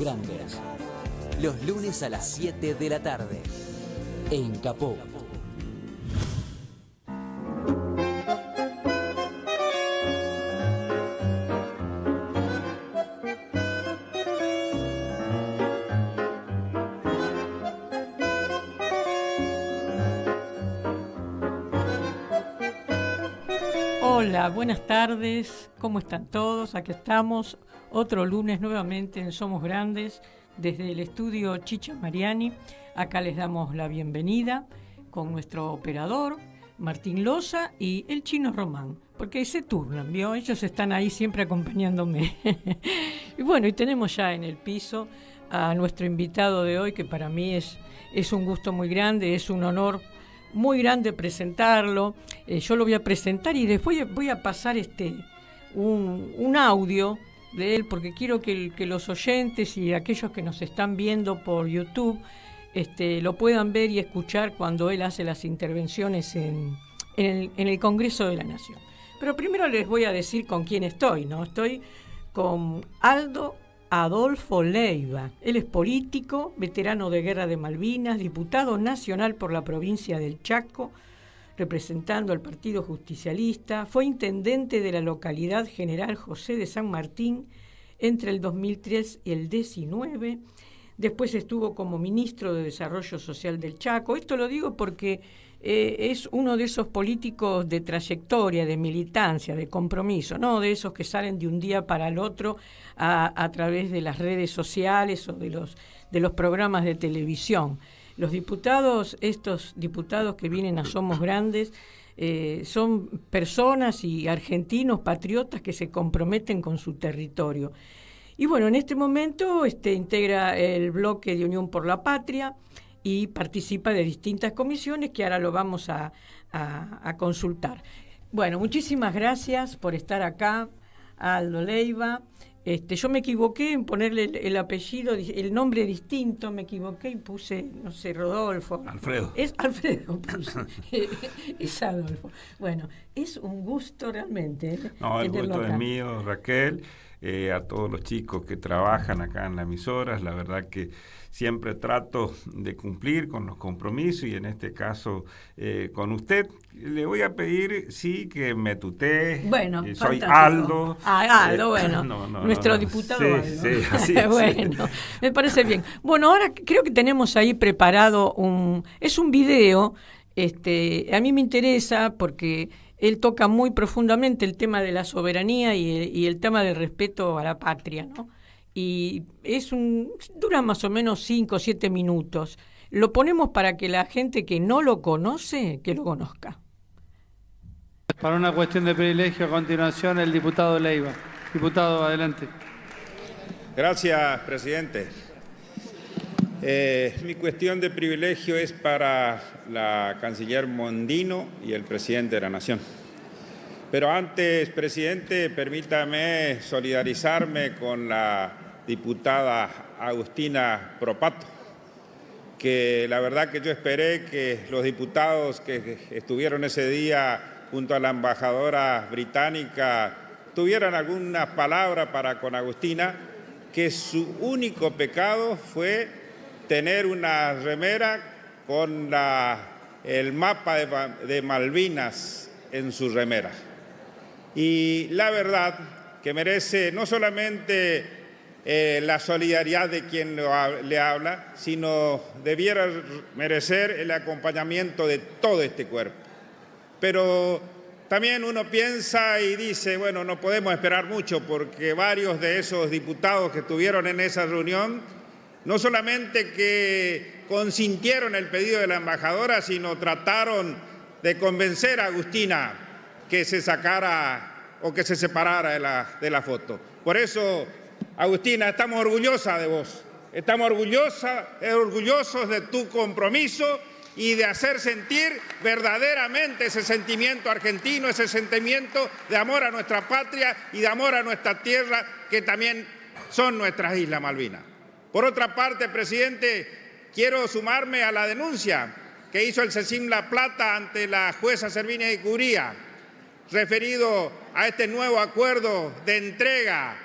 Grandes. Los lunes a las 7 de la tarde. En Capó. Hola, buenas tardes, ¿cómo están todos? Aquí estamos, otro lunes nuevamente en Somos Grandes, desde el estudio Chicha Mariani. Acá les damos la bienvenida con nuestro operador, Martín Loza, y el Chino Román, porque se turnan, ¿vio? Ellos están ahí siempre acompañándome. Y bueno, y tenemos ya en el piso a nuestro invitado de hoy, que para mí es un gusto muy grande, es un honor muy grande presentarlo. Yo lo voy a presentar y después voy a pasar un audio de él, porque quiero que los oyentes y aquellos que nos están viendo por YouTube lo puedan ver y escuchar cuando él hace las intervenciones en el Congreso de la Nación. Pero primero les voy a decir con quién estoy, ¿no? Estoy con Aldo Adolfo Leiva. Él es político, veterano de Guerra de Malvinas, diputado nacional por la provincia del Chaco, representando al Partido Justicialista. Fue intendente de la localidad General José de San Martín entre el 2003 y el 2019. Después estuvo como ministro de Desarrollo Social del Chaco. Esto lo digo porque es uno de esos políticos de trayectoria, de militancia, de compromiso, no de esos que salen de un día para el otro a través de las redes sociales o de los programas de televisión. Los diputados, estos diputados que vienen a Somos Grandes, son personas y argentinos patriotas que se comprometen con su territorio. Y bueno, en este momento integra el bloque de Unión por la Patria y participa de distintas comisiones que ahora lo vamos a consultar. Bueno, muchísimas gracias por estar acá, Aldo Leiva. Yo me equivoqué en ponerle el apellido, el nombre distinto, me equivoqué y puse, no sé, Rodolfo. Alfredo. Es Alfredo, puse. Es Adolfo. Bueno, es un gusto realmente. No, el gusto es mío, Raquel. A todos los chicos que trabajan acá en las emisoras, la verdad que siempre trato de cumplir con los compromisos y en este caso con usted. Le voy a pedir, sí, que me tutee. Bueno, soy Aldo. Aldo, bueno, nuestro diputado sí, Aldo. Sí, así es. Bueno, me parece bien. Bueno, ahora creo que tenemos ahí preparado un video. A mí me interesa porque él toca muy profundamente el tema de la soberanía y el tema del respeto a la patria, ¿no? Y dura más o menos 5 o 7 minutos. Lo ponemos para que la gente que no lo conoce, que lo conozca. Para una cuestión de privilegio, a continuación el diputado Leiva. Diputado, adelante. Gracias, presidente. Mi cuestión de privilegio es para la canciller Mondino y el presidente de la Nación. Pero antes, presidente, permítame solidarizarme con la diputada Agustina Propato, que la verdad que yo esperé que los diputados que estuvieron ese día junto a la embajadora británica tuvieran algunas palabras para con Agustina, que su único pecado fue tener una remera con el mapa de Malvinas en su remera. Y la verdad que merece no solamente la solidaridad de quien le habla, sino debiera merecer el acompañamiento de todo este cuerpo. Pero también uno piensa y dice, bueno, no podemos esperar mucho porque varios de esos diputados que estuvieron en esa reunión no solamente que consintieron el pedido de la embajadora, sino trataron de convencer a Agustina que se sacara o que se separara de la foto. Por eso, Agustina, estamos orgullosas de vos, estamos orgullosos de tu compromiso y de hacer sentir verdaderamente ese sentimiento argentino, ese sentimiento de amor a nuestra patria y de amor a nuestra tierra, que también son nuestras Islas Malvinas. Por otra parte, presidente, quiero sumarme a la denuncia que hizo el CECIM La Plata ante la jueza Servinia Icuría, referido a este nuevo acuerdo de entrega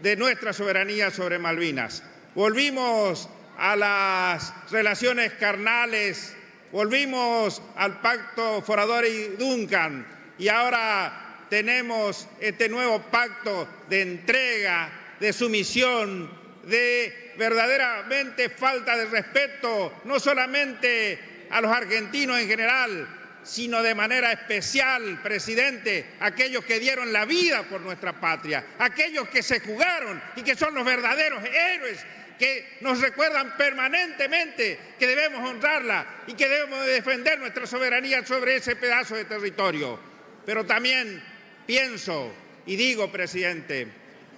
de nuestra soberanía sobre Malvinas. volvimos a las relaciones carnales, volvimos al pacto Foradori-Duncan y ahora tenemos este nuevo pacto de entrega, de sumisión, de verdaderamente falta de respeto, no solamente a los argentinos en general, sino de manera especial, presidente, aquellos que dieron la vida por nuestra patria, aquellos que se jugaron y que son los verdaderos héroes, que nos recuerdan permanentemente que debemos honrarla y que debemos defender nuestra soberanía sobre ese pedazo de territorio. Pero también pienso y digo, presidente,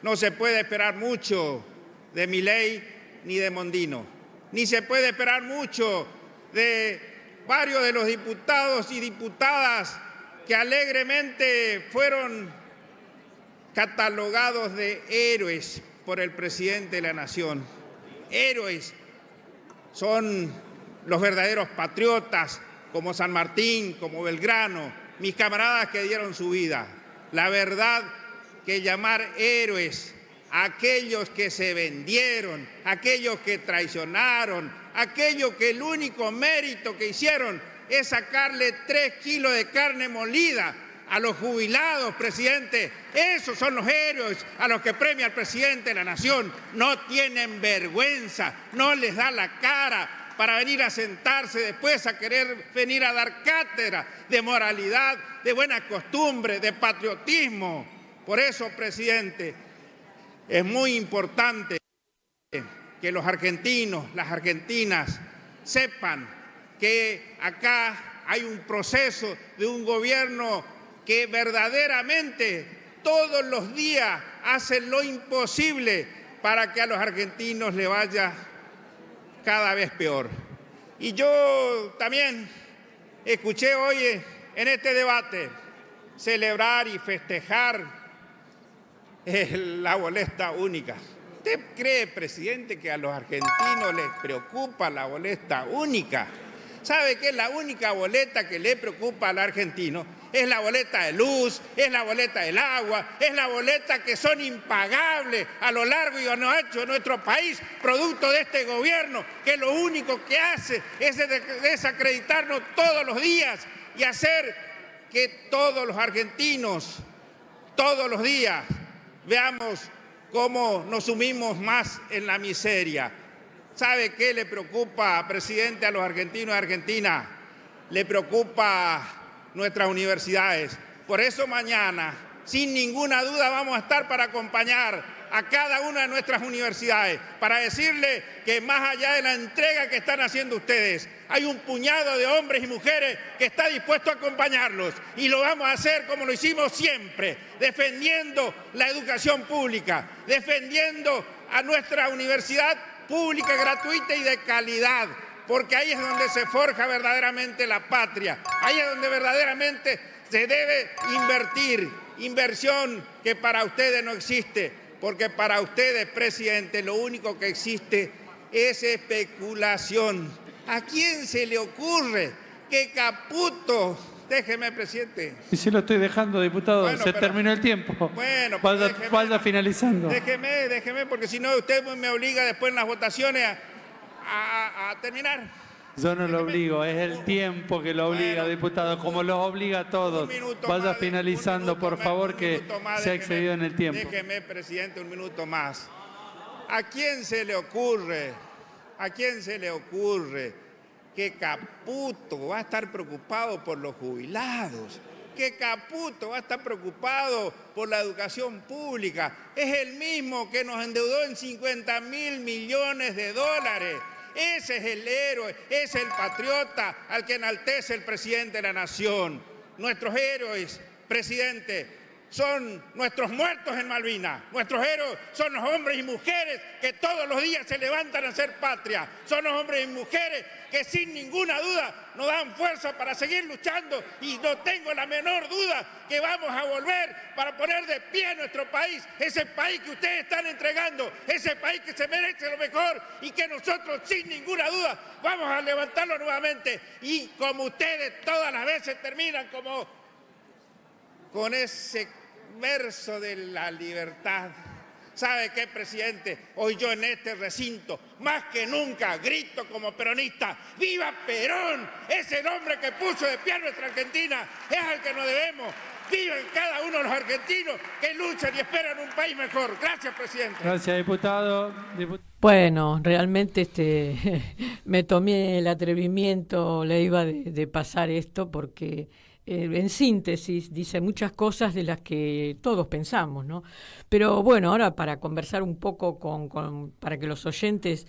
no se puede esperar mucho de Milei ni de Mondino, ni se puede esperar mucho de varios de los diputados y diputadas que alegremente fueron catalogados de héroes por el presidente de la Nación. Héroes son los verdaderos patriotas, como San Martín, como Belgrano, mis camaradas que dieron su vida. La verdad que llamar héroes a aquellos que se vendieron, aquellos que traicionaron, aquellos que el único mérito que hicieron es sacarle 3 kilos de carne molida a los jubilados, presidente. Esos son los héroes a los que premia el presidente de la Nación. No tienen vergüenza, no les da la cara para venir a sentarse después a querer venir a dar cátedra de moralidad, de buenas costumbres, de patriotismo. Por eso, presidente, es muy importante que los argentinos, las argentinas, sepan que acá hay un proceso de un gobierno que verdaderamente todos los días hace lo imposible para que a los argentinos le vaya cada vez peor. Y yo también escuché hoy en este debate celebrar y festejar la boleta única. ¿Usted cree, presidente, que a los argentinos les preocupa la boleta única? ¿Sabe qué es la única boleta que le preocupa al argentino? Es la boleta de luz, es la boleta del agua, es la boleta que son impagables a lo largo y a lo ancho de nuestro país, producto de este gobierno, que lo único que hace es desacreditarnos todos los días y hacer que todos los argentinos, todos los días, veamos cómo nos sumimos más en la miseria. ¿Sabe qué le preocupa, presidente, a los argentinos y argentinas? Le preocupa nuestras universidades. Por eso mañana, sin ninguna duda, vamos a estar para acompañar a cada una de nuestras universidades, para decirle que más allá de la entrega que están haciendo ustedes, hay un puñado de hombres y mujeres que está dispuesto a acompañarlos, y lo vamos a hacer como lo hicimos siempre, defendiendo la educación pública, defendiendo a nuestra universidad pública, gratuita y de calidad, porque ahí es donde se forja verdaderamente la patria, ahí es donde verdaderamente se debe invertir, inversión que para ustedes no existe, porque para ustedes, presidente, lo único que existe es especulación. ¿A quién se le ocurre que Caputo... Déjeme, presidente. Y se lo estoy dejando, diputado. Bueno, se terminó el tiempo. Bueno, vaya finalizando. Déjeme, porque si no usted me obliga después en las votaciones a terminar. Yo no lo obligo, es el tiempo que lo obliga, Bueno, diputado, como los obliga a todos. Vaya finalizando, por favor, que se ha excedido en el tiempo. Déjeme, presidente, un minuto más. ¿A quién se le ocurre? ¿A quién se le ocurre que Caputo va a estar preocupado por los jubilados? Que Caputo va a estar preocupado por la educación pública. Es el mismo que nos endeudó en 50.000 millones de dólares. Ese es el héroe, es el patriota al que enaltece el presidente de la Nación. Nuestros héroes, presidente, son nuestros muertos en Malvinas. Nuestros héroes son los hombres y mujeres que todos los días se levantan a hacer patria. Son los hombres y mujeres que sin ninguna duda nos dan fuerza para seguir luchando, y no tengo la menor duda que vamos a volver para poner de pie nuestro país, ese país que ustedes están entregando, ese país que se merece lo mejor y que nosotros sin ninguna duda vamos a levantarlo nuevamente. Y como ustedes todas las veces terminan con ese verso de la libertad, ¿Sabe qué, presidente? Hoy yo en este recinto, más que nunca, grito como peronista, ¡viva Perón! Es el hombre que puso de pie a nuestra Argentina, es al que nos debemos. ¡Vivan cada uno de los argentinos que luchan y esperan un país mejor! Gracias, presidente. Gracias, diputado. Bueno, realmente me tomé el atrevimiento, Leiva, de pasar esto porque en síntesis dice muchas cosas de las que todos pensamos, ¿no? Pero bueno, ahora para conversar un poco para que los oyentes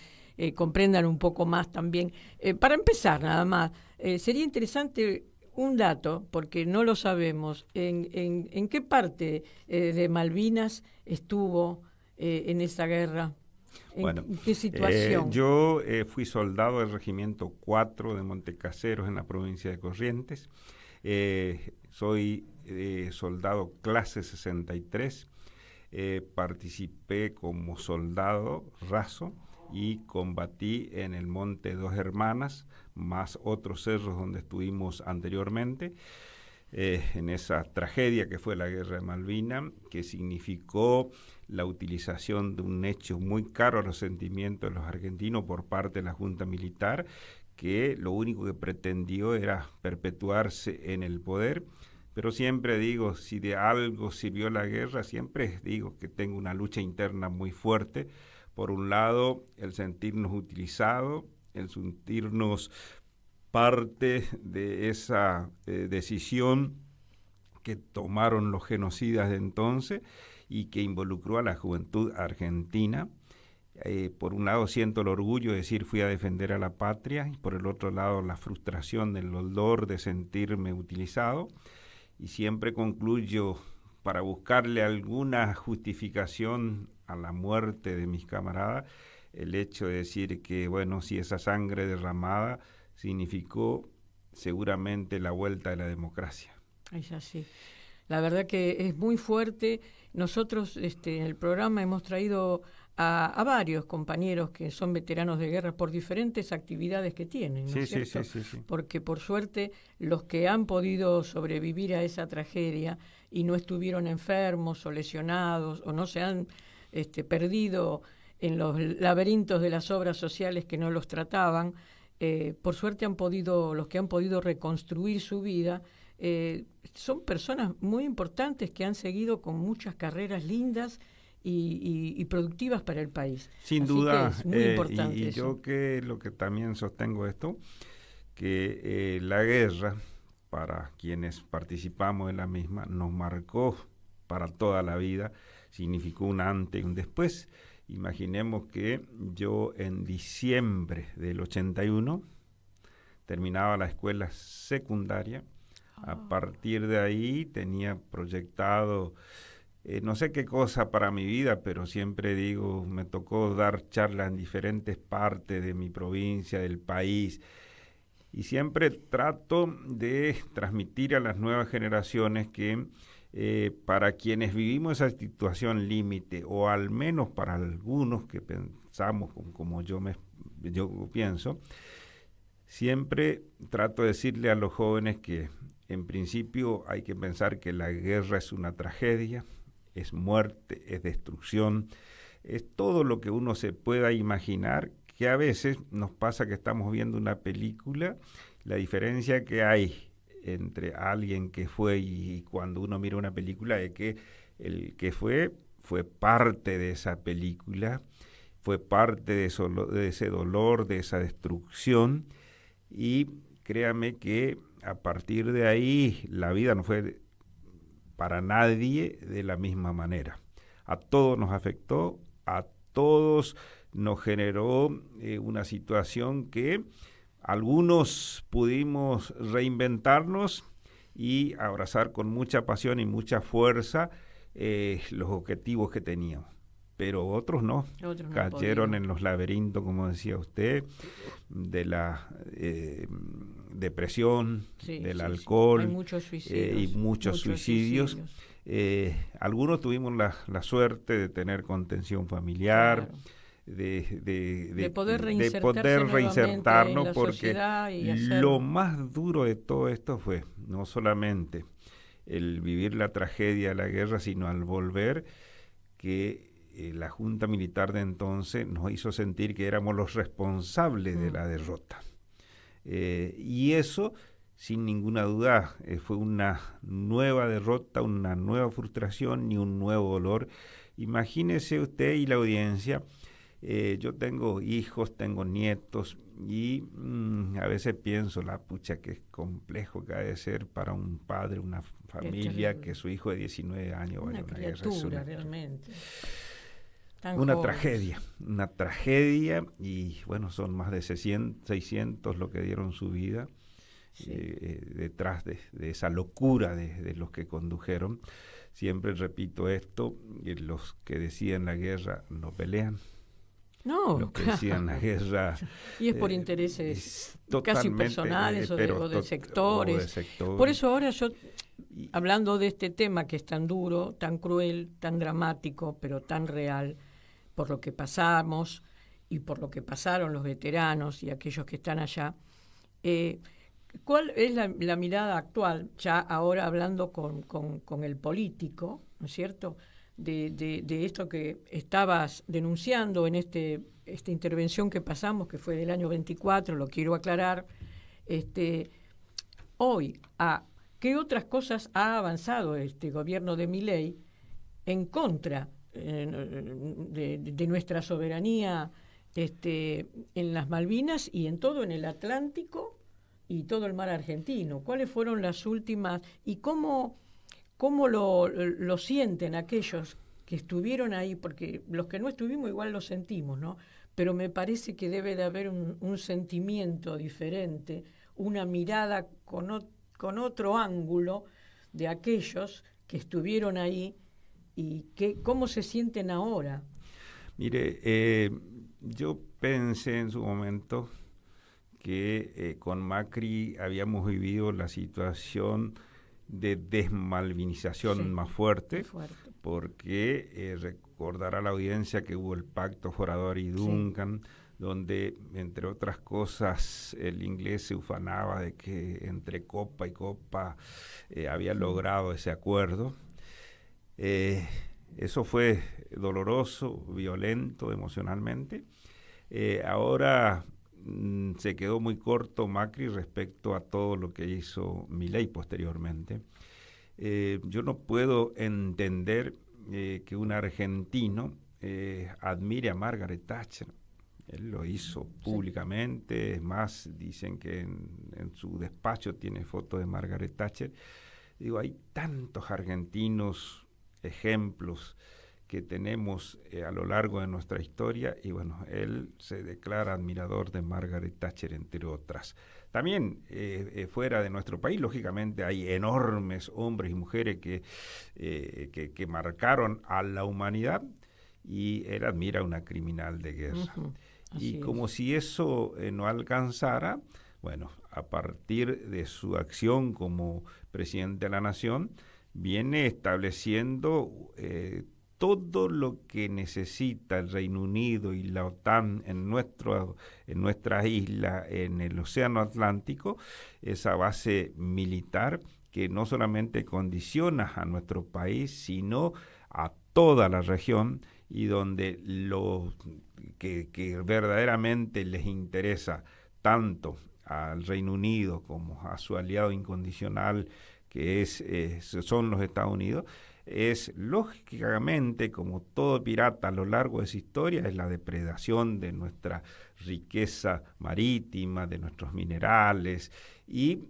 comprendan un poco más también, para empezar nada más, sería interesante un dato, porque no lo sabemos, en qué parte de Malvinas estuvo en esa guerra. Bueno, ¿En qué situación? Yo fui soldado del Regimiento 4 de Montecaseros en la provincia de Corrientes. Soy soldado clase 63. Participé como soldado raso y combatí en el Monte Dos Hermanas, más otros cerros donde estuvimos anteriormente. En esa tragedia que fue la Guerra de Malvinas, que significó la utilización de un hecho muy caro a los sentimientos de los argentinos por parte de la Junta Militar, que lo único que pretendió era perpetuarse en el poder. Pero siempre digo, si de algo sirvió la guerra, siempre digo que tengo una lucha interna muy fuerte. Por un lado, el sentirnos utilizados, el sentirnos parte de esa decisión que tomaron los genocidas de entonces y que involucró a la juventud argentina. Por un lado siento el orgullo de decir fui a defender a la patria, y por el otro lado la frustración, el dolor de sentirme utilizado, y siempre concluyo, para buscarle alguna justificación a la muerte de mis camaradas, el hecho de decir que, bueno, si esa sangre derramada significó seguramente la vuelta de la democracia. Es así. La verdad que es muy fuerte. Nosotros en el programa hemos traído a varios compañeros que son veteranos de guerra por diferentes actividades que tienen, ¿no es cierto? Sí. Porque por suerte los que han podido sobrevivir a esa tragedia y no estuvieron enfermos o lesionados o no se han perdido en los laberintos de las obras sociales que no los trataban, por suerte los que han podido reconstruir su vida, son personas muy importantes que han seguido con muchas carreras lindas y productivas para el país. Sin Así duda, que es muy importante y eso. yo que lo que también sostengo esto, que la guerra, para quienes participamos en la misma, nos marcó para toda la vida, significó un antes y un después. Imaginemos que yo en diciembre del 81 terminaba la escuela secundaria. A partir de ahí tenía proyectado no sé qué cosa para mi vida, pero siempre digo, me tocó dar charlas en diferentes partes de mi provincia, del país, y siempre trato de transmitir a las nuevas generaciones que para quienes vivimos esa situación límite, o al menos para algunos que pensamos como yo pienso, siempre trato de decirle a los jóvenes que en principio hay que pensar que la guerra es una tragedia, es muerte, es destrucción, es todo lo que uno se pueda imaginar, que a veces nos pasa que estamos viendo una película, la diferencia que hay entre alguien que fue y cuando uno mira una película es que el que fue parte de esa película, fue parte de ese dolor, de esa destrucción, y créame que a partir de ahí la vida no fue para nadie de la misma manera. A todos nos afectó, a todos nos generó una situación que algunos pudimos reinventarnos y abrazar con mucha pasión y mucha fuerza los objetivos que teníamos. Pero otros no, cayeron en los laberintos, como decía usted, de la depresión, del alcohol. Hay muchos suicidios, y muchos suicidios. Algunos tuvimos la suerte de tener contención familiar, claro, de poder reinsertarnos, porque hacer... lo más duro de todo esto fue no solamente el vivir la tragedia de la guerra, sino al volver que la Junta Militar de entonces nos hizo sentir que éramos los responsables de la derrota. Y eso, sin ninguna duda, fue una nueva derrota, una nueva frustración y un nuevo dolor. Imagínese usted y la audiencia, yo tengo hijos, tengo nietos y a veces pienso, la pucha, que es complejo que ha de ser para un padre, una familia, que su hijo de 19 años vaya a una guerra. Es realmente. Una tragedia y bueno, son más de 600 los que dieron su vida detrás de esa locura de los que condujeron. Siempre repito esto, los que deciden la guerra no pelean. No, los que decían la guerra. Y es por intereses casi personales o de sectores. Por eso ahora yo, hablando de este tema que es tan duro, tan cruel, tan dramático, pero tan real, por lo que pasamos y por lo que pasaron los veteranos y aquellos que están allá, ¿cuál es la mirada actual, ya ahora hablando con el político, ¿no es cierto?, de esto que estabas denunciando en esta intervención que pasamos, que fue del año 24, lo quiero aclarar, hoy, ¿qué otras cosas ha avanzado este gobierno de Milei en contra de nuestra soberanía en las Malvinas y en todo en el Atlántico y todo el mar argentino? ¿Cuáles fueron las últimas y cómo lo sienten aquellos que estuvieron ahí? Porque los que no estuvimos igual lo sentimos, ¿no? Pero me parece que debe de haber un sentimiento diferente, una mirada con otro ángulo de aquellos que estuvieron ahí y cómo se sienten ahora. Mire, yo pensé en su momento que con Macri habíamos vivido la situación de desmalvinización más fuerte, porque recordará la audiencia que hubo el pacto Forador y Duncan, donde, entre otras cosas, el inglés se ufanaba de que entre copa y copa había logrado ese acuerdo. Eso fue doloroso, violento emocionalmente. Ahora se quedó muy corto Macri respecto a todo lo que hizo Milei posteriormente. Yo no puedo entender que un argentino admire a Margaret Thatcher. Él lo hizo públicamente, es más, dicen que en su despacho tiene fotos de Margaret Thatcher. Digo, hay tantos argentinos ejemplos que tenemos a lo largo de nuestra historia, y bueno, él se declara admirador de Margaret Thatcher, entre otras. También fuera de nuestro país, lógicamente, hay enormes hombres y mujeres que marcaron a la humanidad, y él admira a una criminal de guerra. Y como si eso no alcanzara, bueno, a partir de su acción como presidente de la Nación, viene estableciendo todo lo que necesita el Reino Unido y la OTAN en nuestra isla, en el Océano Atlántico, esa base militar que no solamente condiciona a nuestro país, sino a toda la región, y donde lo que verdaderamente les interesa tanto al Reino Unido como a su aliado incondicional, que son los Estados Unidos, es lógicamente, como todo pirata a lo largo de su historia, es la depredación de nuestra riqueza marítima, de nuestros minerales, y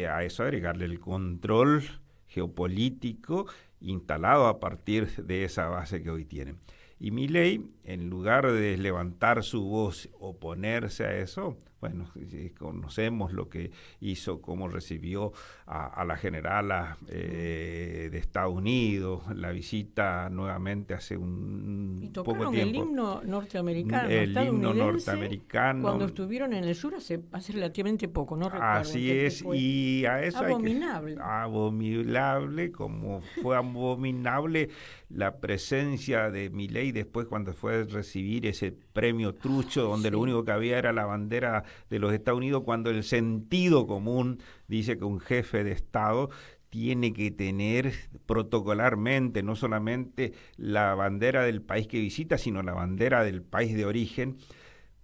a eso agregarle el control geopolítico instalado a partir de esa base que hoy tienen. Y Milei, en lugar de levantar su voz, oponerse a eso, bueno, conocemos lo que hizo, cómo recibió a la generala de Estados Unidos, la visita nuevamente hace un poco tiempo. El himno norteamericano, el himno norteamericano. Cuando estuvieron en el sur hace relativamente poco, no recuerdo. Así es, y a eso abominable. Abominable, como fue abominable la presencia de Milei después cuando fue a recibir ese premio trucho, donde lo único que había era la bandera de los Estados Unidos, cuando el sentido común dice que un jefe de Estado tiene que tener protocolarmente no solamente la bandera del país que visita, sino la bandera del país de origen.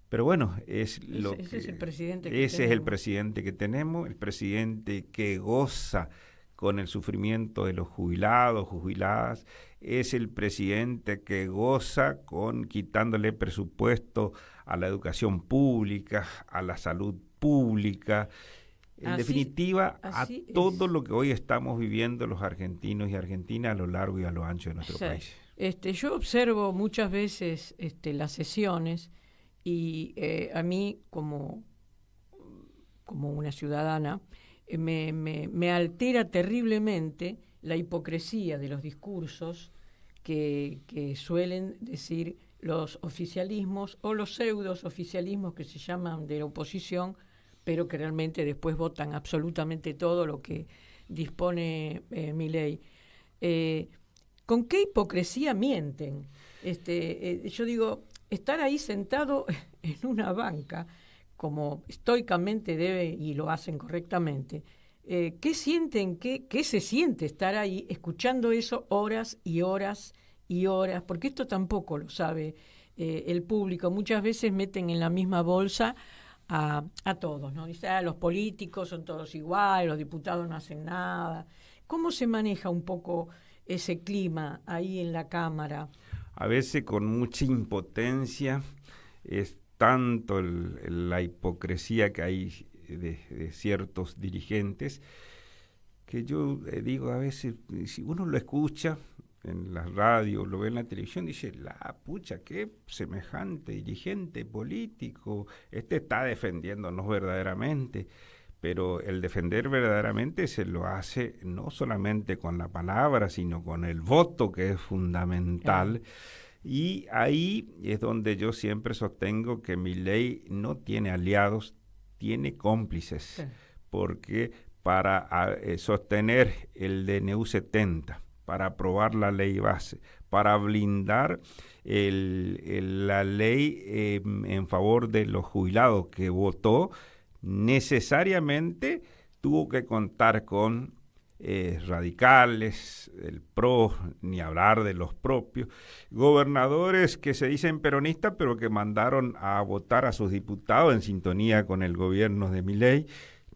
Pero bueno, ese es el presidente que tenemos, el presidente que goza con el sufrimiento de los jubilados, jubiladas, es el presidente que goza con quitándole presupuesto a la educación pública, a la salud pública, en definitiva, a todo lo que hoy estamos viviendo los argentinos y argentinas a lo largo y a lo ancho de nuestro país. Yo observo muchas veces las sesiones y a mí como una ciudadana me altera terriblemente la hipocresía de los discursos que suelen decir los oficialismos o los pseudos oficialismos que se llaman de la oposición, pero que realmente después votan absolutamente todo lo que dispone Milei. ¿Con qué hipocresía mienten? Yo digo, estar ahí sentado en una banca, como estoicamente debe y lo hacen correctamente, ¿qué sienten, qué se siente estar ahí escuchando eso horas y horas y horas? Porque esto tampoco lo sabe el público. Muchas veces meten en la misma bolsa a todos, ¿no? Dice, los políticos son todos iguales, los diputados no hacen nada. ¿Cómo se maneja un poco ese clima ahí en la Cámara? A veces con mucha impotencia, es tanto la hipocresía que hay de ciertos dirigentes, que yo digo a veces, si uno lo escucha en la radio, lo ve en la televisión, dice, la pucha, qué semejante dirigente político, está defendiéndonos verdaderamente, pero el defender verdaderamente se lo hace no solamente con la palabra, sino con el voto, que es fundamental. Y ahí es donde yo siempre sostengo que Milei no tiene aliados, tiene cómplices, porque para sostener el DNU 70, para aprobar la ley base, para blindar la ley en favor de los jubilados que votó, necesariamente tuvo que contar con radicales, el PRO, ni hablar de los propios, gobernadores que se dicen peronistas, pero que mandaron a votar a sus diputados en sintonía con el gobierno de Milei.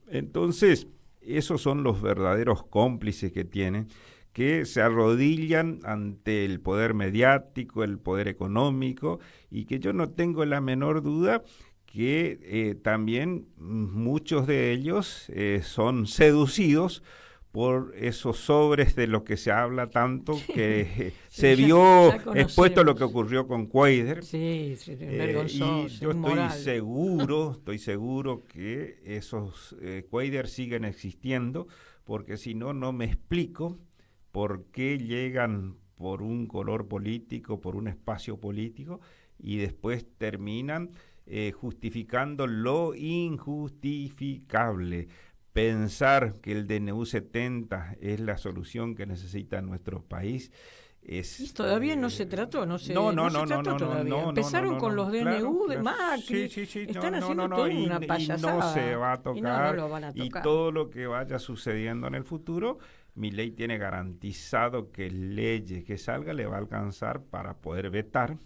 Entonces, esos son los verdaderos cómplices que tienen, que se arrodillan ante el poder mediático, el poder económico, y que yo no tengo la menor duda que también muchos de ellos son seducidos por esos sobres de los que se habla tanto, que se vio expuesto lo que ocurrió con Cuadra. Sí, vergonzoso, y yo estoy seguro que esos Cuadra siguen existiendo, porque si no, no me explico por qué llegan por un color político, por un espacio político, y después terminan justificando lo injustificable. Pensar que el DNU 70 es la solución que necesita nuestro país es... Y todavía no se trató, no se trató todavía. Empezaron con los DNU de Macri, están haciendo toda una payasada. No se va a tocar, no lo van a tocar. Y todo lo que vaya sucediendo en el futuro, Milei tiene garantizado que leyes que salga le va a alcanzar para poder vetar.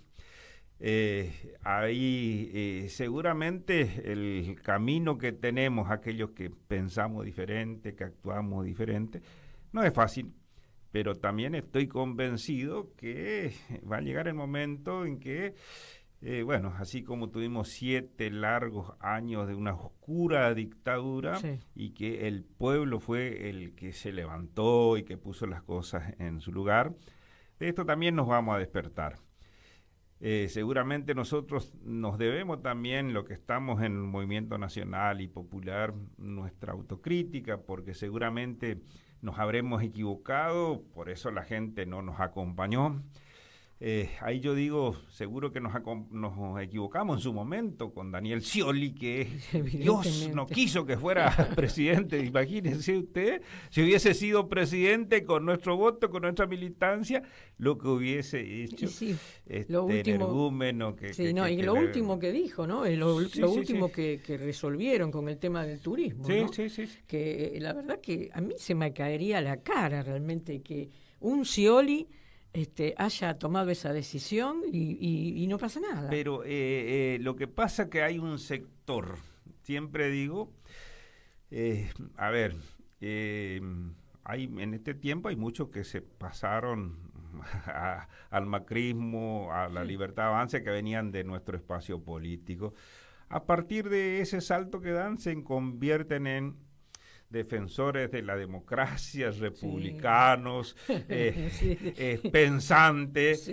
Seguramente el camino que tenemos, aquellos que pensamos diferente, que actuamos diferente, no es fácil, pero también estoy convencido que va a llegar el momento en que, así como tuvimos 7 largos años de una oscura dictadura, y que el pueblo fue el que se levantó y que puso las cosas en su lugar, de esto también nos vamos a despertar. Seguramente nosotros nos debemos también, lo que estamos en el movimiento nacional y popular, nuestra autocrítica, porque seguramente nos habremos equivocado, por eso la gente no nos acompañó. ahí yo digo, seguro que nos equivocamos en su momento con Daniel Scioli, que Dios no quiso que fuera presidente. Imagínense usted, si hubiese sido presidente con nuestro voto, con nuestra militancia, lo que hubiese hecho lo último, energúmeno lo último que dijo, ¿no? Lo último que resolvieron con el tema del turismo, ¿no? Que la verdad que a mí se me caería la cara realmente que un Scioli haya tomado esa decisión y no pasa nada. Pero lo que pasa es que hay un sector, siempre digo, en este tiempo hay muchos que se pasaron al macrismo, a la libertad avance, que venían de nuestro espacio político. A partir de ese salto que dan, se convierten en defensores de la democracia, republicanos, pensantes,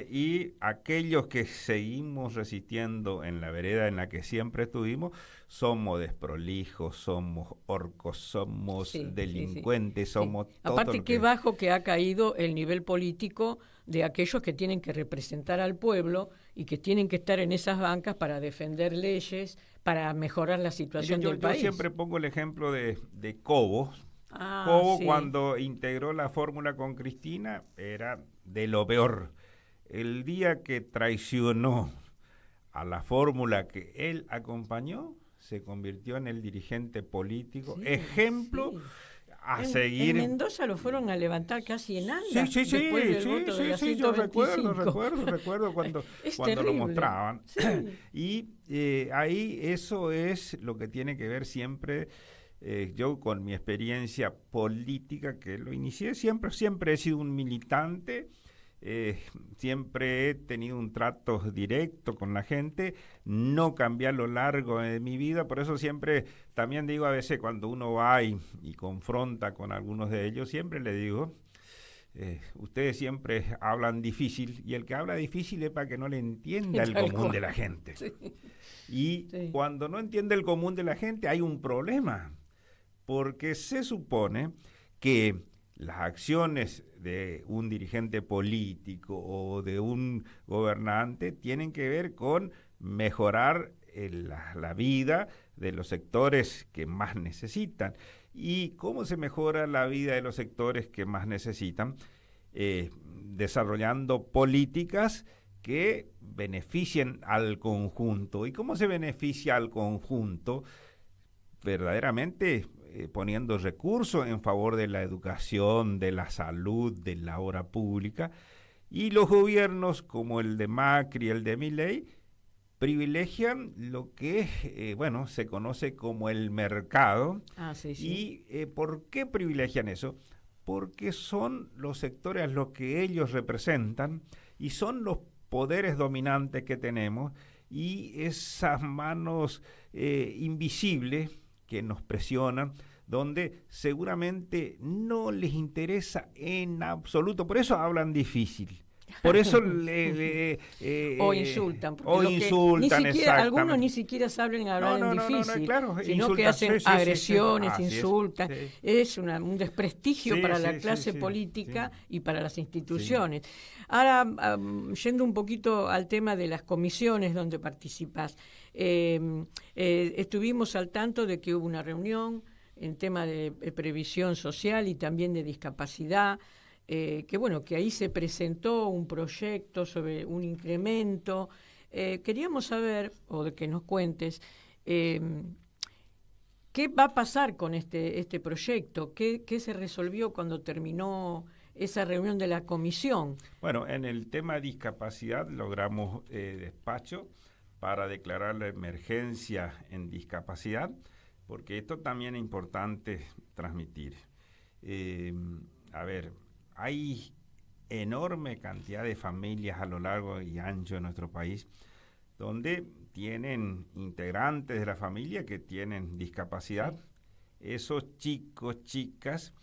y aquellos que seguimos resistiendo en la vereda en la que siempre estuvimos, somos desprolijos, somos orcos, somos delincuentes, somos todo. Aparte, qué bajo que ha caído el nivel político de aquellos que tienen que representar al pueblo y que tienen que estar en esas bancas para defender leyes, para mejorar la situación del país. Yo siempre pongo el ejemplo de Cobo. Cobo, cuando integró la fórmula con Cristina, era de lo peor. El día que traicionó a la fórmula que él acompañó, se convirtió en el dirigente político, ejemplo a seguir. En Mendoza lo fueron a levantar casi en anda. Después del voto de la 125. Yo recuerdo cuando lo mostraban. Y ahí eso es lo que tiene que ver siempre, yo con mi experiencia política, que lo inicié, siempre he sido un militante. Siempre he tenido un trato directo con la gente, no cambié a lo largo de mi vida, por eso siempre también digo, a veces cuando uno va y confronta con algunos de ellos, siempre le digo, ustedes siempre hablan difícil, y el que habla difícil es para que no le entienda el común de la gente. Y cuando no entiende el común de la gente hay un problema, porque se supone que las acciones de un dirigente político o de un gobernante tienen que ver con mejorar la vida de los sectores que más necesitan. ¿Y cómo se mejora la vida de los sectores que más necesitan? Desarrollando políticas que beneficien al conjunto. ¿Y cómo se beneficia al conjunto? Verdaderamente poniendo recursos en favor de la educación, de la salud, de la obra pública, y los gobiernos como el de Macri y el de Milei privilegian lo que se conoce como el mercado. ¿Y por qué privilegian eso? Porque son los sectores a los que ellos representan y son los poderes dominantes que tenemos, y esas manos invisibles que nos presionan, donde seguramente no les interesa en absoluto, por eso hablan difícil, por eso o insultan, algunos ni siquiera saben hablar difícil, sino que hacen agresiones, insultan, es un desprestigio para la clase política y para las instituciones. Ahora, yendo un poquito al tema de las comisiones donde participas, estuvimos al tanto de que hubo una reunión en tema de previsión social y también de discapacidad, que ahí se presentó un proyecto sobre un incremento. Queríamos saber, o de que nos cuentes, ¿qué va a pasar con este proyecto? ¿Qué se resolvió cuando terminó esa reunión de la comisión? Bueno, en el tema de discapacidad logramos despacho para declarar la emergencia en discapacidad, porque esto también es importante transmitir. Hay enorme cantidad de familias a lo largo y ancho de nuestro país donde tienen integrantes de la familia que tienen discapacidad. Esos chicos, chicas,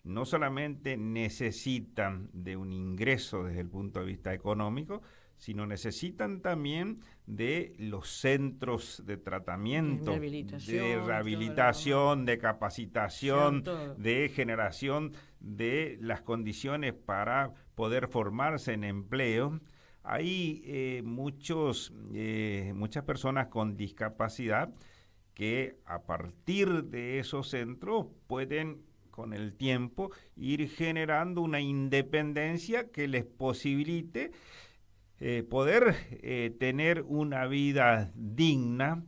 no solamente necesitan de un ingreso desde el punto de vista económico, sino necesitan también de los centros de tratamiento, de rehabilitación, de capacitación, de generación de las condiciones para poder formarse en empleo. Hay muchas personas con discapacidad que a partir de esos centros pueden con el tiempo ir generando una independencia que les posibilite poder tener una vida digna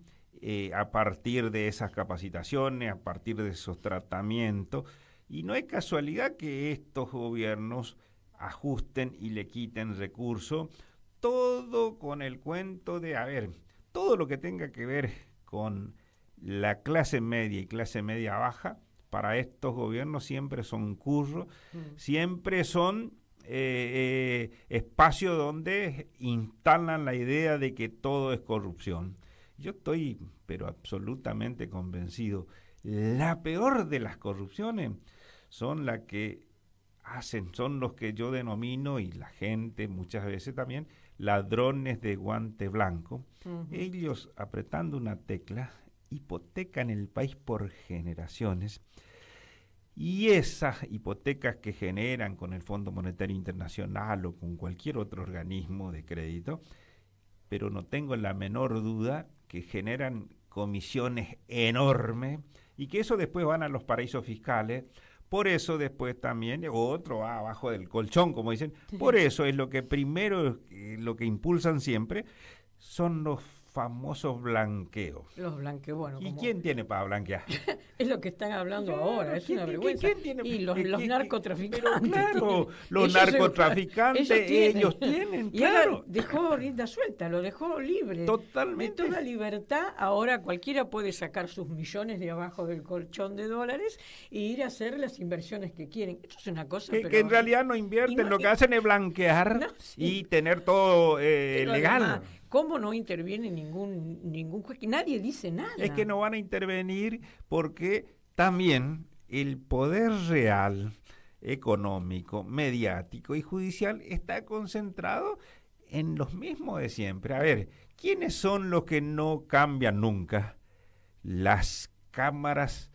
a partir de esas capacitaciones, a partir de esos tratamientos. Y no es casualidad que estos gobiernos ajusten y le quiten recursos, todo con el cuento de, todo lo que tenga que ver con la clase media y clase media baja, para estos gobiernos siempre son curros, siempre son espacios donde instalan la idea de que todo es corrupción. Yo estoy, pero absolutamente convencido, la peor de las corrupciones son las que son los que yo denomino, y la gente muchas veces también, ladrones de guante blanco. Ellos, apretando una tecla, hipotecan el país por generaciones, y esas hipotecas que generan con el Fondo Monetario Internacional o con cualquier otro organismo de crédito, pero no tengo la menor duda que generan comisiones enormes y que eso después van a los paraísos fiscales. Por eso después también otro va abajo del colchón, como dicen. Por eso es lo que primero, lo que impulsan siempre, son los famosos blanqueos. Los blanqueos, bueno. ¿Y quién tiene para blanquear? Es lo que están hablando ahora, es una vergüenza. ¿Quién tiene? Y los narcotraficantes. Pero claro, los narcotraficantes, ellos tienen, y claro. ahora dejó rienda suelta, lo dejó libre. Totalmente. De toda libertad, ahora cualquiera puede sacar sus millones de abajo del colchón de dólares e ir a hacer las inversiones que quieren. Esto es una cosa, que en realidad no invierten, lo que hacen es blanquear y tener todo legal. Además, ¿cómo no interviene ningún juez? Que nadie dice nada. Es que no van a intervenir porque también el poder real, económico, mediático y judicial está concentrado en los mismos de siempre. A ver, ¿quiénes son los que no cambian nunca? Las cámaras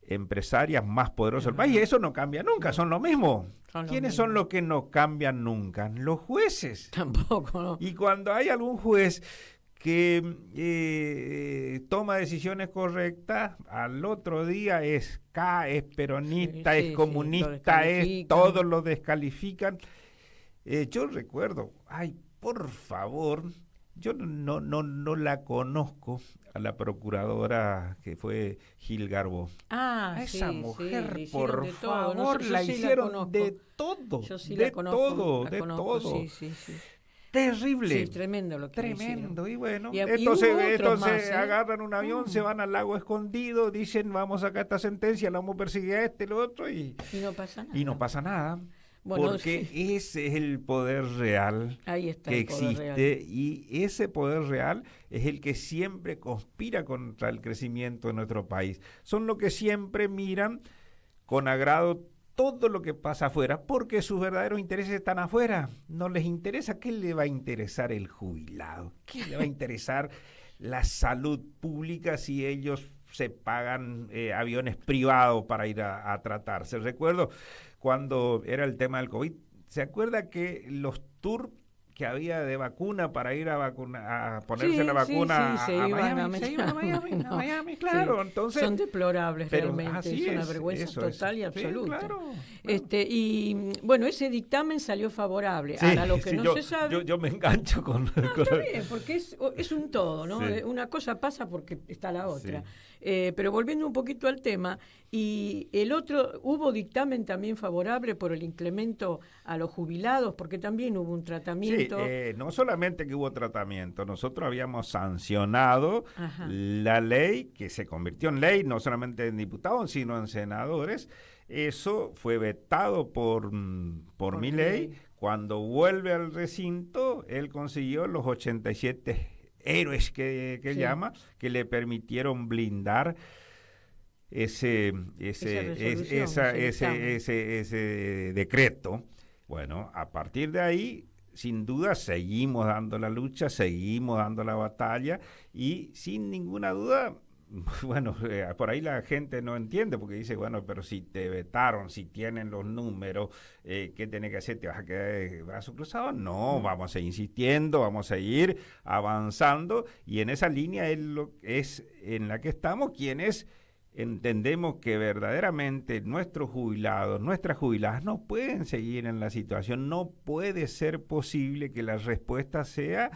empresarias más poderosas del país. Eso no cambia nunca, son lo mismo. ¿Quiénes son los que no cambian nunca? Los jueces. Tampoco, ¿no? Y cuando hay algún juez que toma decisiones correctas, al otro día es peronista, es comunista, todos lo descalifican. Yo recuerdo, por favor, yo no la conozco a la procuradora que fue Gil Garbo. Esa mujer, por favor, la hicieron de todo, de todo. Sí. Terrible. Sí, tremendo lo que Tremendo, y bueno, y entonces agarran un avión, se van al lago escondido, dicen, vamos a sacar esta sentencia, la vamos a perseguir a lo otro, y no pasa nada. Bueno, porque ese es el poder real que existe, y ese poder real es el que siempre conspira contra el crecimiento de nuestro país. Son los que siempre miran con agrado todo lo que pasa afuera, porque sus verdaderos intereses están afuera. No les interesa. ¿Qué le va a interesar el jubilado? ¿Qué le va a interesar la salud pública si ellos se pagan aviones privados para ir a tratarse? Recuerdo cuando era el tema del COVID, ¿se acuerda que los tours que había de vacuna para ir a ponerse la vacuna a Miami? Se iban a Miami, claro. Entonces, son deplorables realmente, es una vergüenza total y absoluta. Sí, claro. Y bueno, ese dictamen salió favorable. Ahora lo que no se sabe... Yo me engancho con... Está bien, porque es un todo, ¿no? Sí. Una cosa pasa porque está la otra. Sí. Pero volviendo un poquito al tema, y el otro, hubo dictamen también favorable por el incremento a los jubilados, porque también hubo un tratamiento. Sí, no solamente que hubo tratamiento, nosotros habíamos sancionado la ley, que se convirtió en ley, no solamente en diputados, sino en senadores. Eso fue vetado por Milei. Cuando vuelve al recinto, él consiguió los 87 héroes que llama, que le permitieron blindar ese decreto. Bueno, a partir de ahí sin duda seguimos dando la lucha, seguimos dando la batalla y sin ninguna duda, bueno, por ahí la gente no entiende porque dice, bueno, pero si te vetaron, si tienen los números, ¿qué tenés que hacer? ¿Te vas a quedar de brazos cruzados? No, vamos a seguir insistiendo, vamos a seguir avanzando y en esa línea es en la que estamos quienes entendemos que verdaderamente nuestros jubilados, nuestras jubiladas no pueden seguir en la situación, no puede ser posible que la respuesta sea